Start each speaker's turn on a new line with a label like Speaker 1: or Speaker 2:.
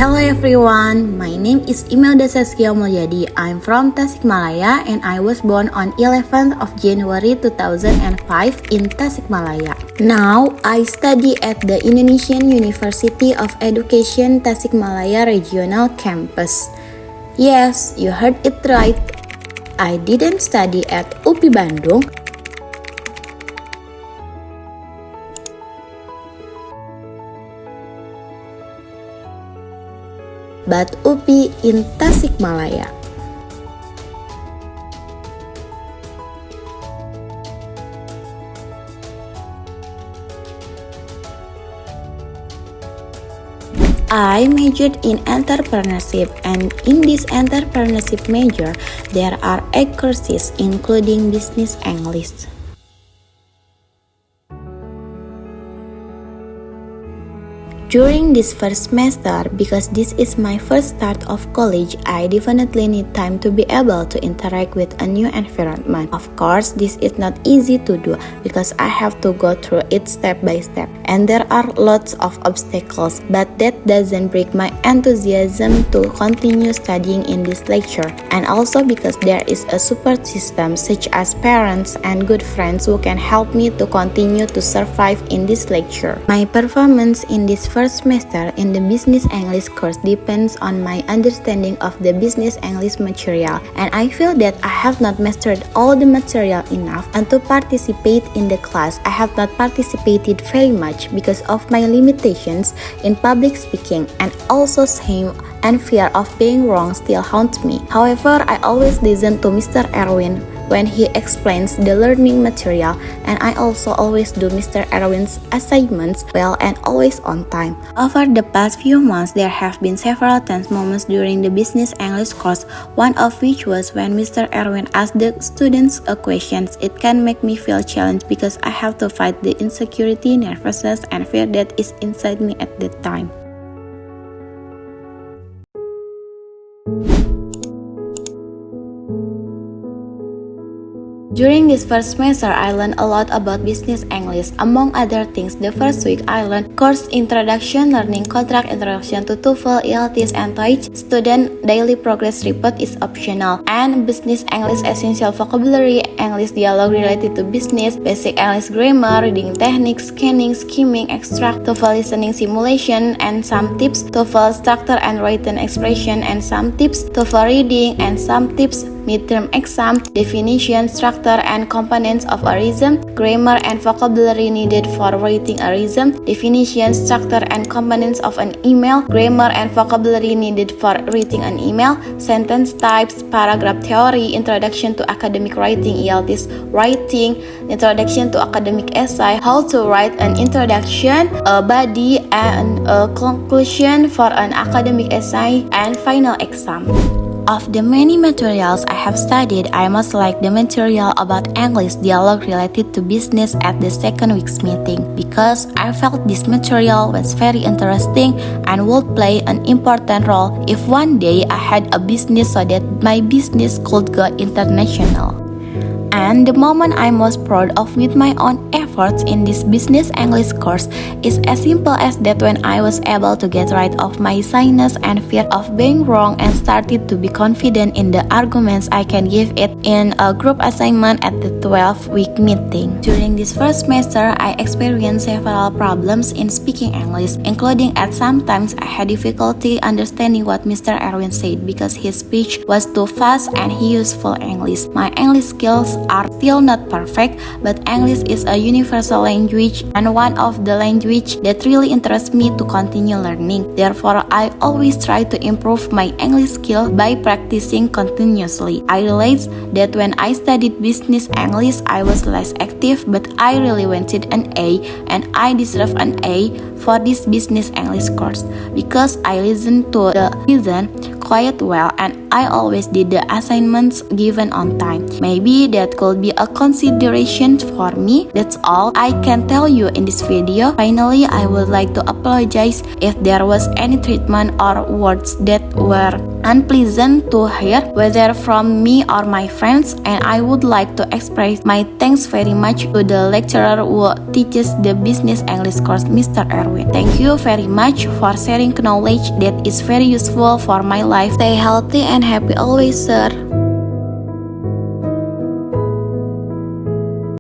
Speaker 1: Hello everyone, my name is Imelda Saskia Mulyadi. I'm from Tasikmalaya and I was born on 11th of January 2005 in Tasikmalaya. Now, I study at the Indonesian University of Education Tasikmalaya Regional Campus. Yes, you heard it right. I didn't study at UPI Bandung, but UPI in Tasikmalaya. I majored in entrepreneurship, and in this entrepreneurship major, there are 8 courses including business English. During this first semester, because this is my first start of college, I definitely need time to be able to interact with a new environment. Of course, this is not easy to do because I have to go through it step by step, and there are lots of obstacles, but that doesn't break my enthusiasm to continue studying in this lecture. And also because there is a support system such as parents and good friends who can help me to continue to survive in this lecture. My performance in this first semester in the Business English course depends on my understanding of the Business English material, and I feel that I have not mastered all the material enough, and to participate in the class I have not participated very much because of my limitations in public speaking, and also shame and fear of being wrong still haunt me. However, I always listen to Mr. Erwin when he explains the learning material, and I also always do Mr. Erwin's assignments well and always on time. Over the past few months, there have been several tense moments during the Business English course, one of which was when Mr. Erwin asked the students a question. It can make me feel challenged because I have to fight the insecurity, nervousness, and fear that is inside me at that time. During this first semester, I learned a lot about business English. Among other things, the first week I learned course introduction, learning contract, introduction to TOEFL, ELTS, and TOEIC. Student daily progress report is optional. And business English essential vocabulary, English dialogue related to business, basic English grammar, reading techniques, scanning, skimming, extract, TOEFL listening simulation, and some tips, TOEFL structure and written expression, and some tips, TOEFL reading, and some tips, midterm exam, definition, structure, and components of a reason, grammar and vocabulary needed for writing a reason, definition, structure, and components of an email, grammar and vocabulary needed for writing an email, sentence types, paragraph theory, introduction to academic writing, ELTS writing, introduction to academic essay, how to write an introduction, a body, and a conclusion for an academic essay, and final exam. Of the many materials I have studied, I most like the material about English dialogue related to business at the second week's meeting because I felt this material was very interesting and would play an important role if one day I had a business so that my business could go international. And the moment I'm most proud of with my own efforts in this business English course is as simple as that when I was able to get rid of my shyness and fear of being wrong and started to be confident in the arguments I can give it in a group assignment at the 12-week meeting. During this first semester, I experienced several problems in speaking English, including at sometimes I had difficulty understanding what Mr. Erwin said because his speech was too fast and he used full English. My English skills are still not perfect, but English is a universal language and one of the language that really interests me to continue learning. Therefore, I always try to improve my English skill by practicing continuously. I realized that when I studied business English, I was less active, but I really wanted an A, and I deserve an A for this business English course because I listened to the lesson quite well and I always did the assignments given on time. Maybe that could be a consideration for me. That's all I can tell you in this video. Finally, I would like to apologize if there was any treatment or words that were unpleasant to hear, whether from me or my friends, and I would like to express my thanks very much to the lecturer who teaches the business English course, Mr. Erwin. Thank you very much for sharing knowledge that is very useful for my life. Stay healthy and happy always, sir.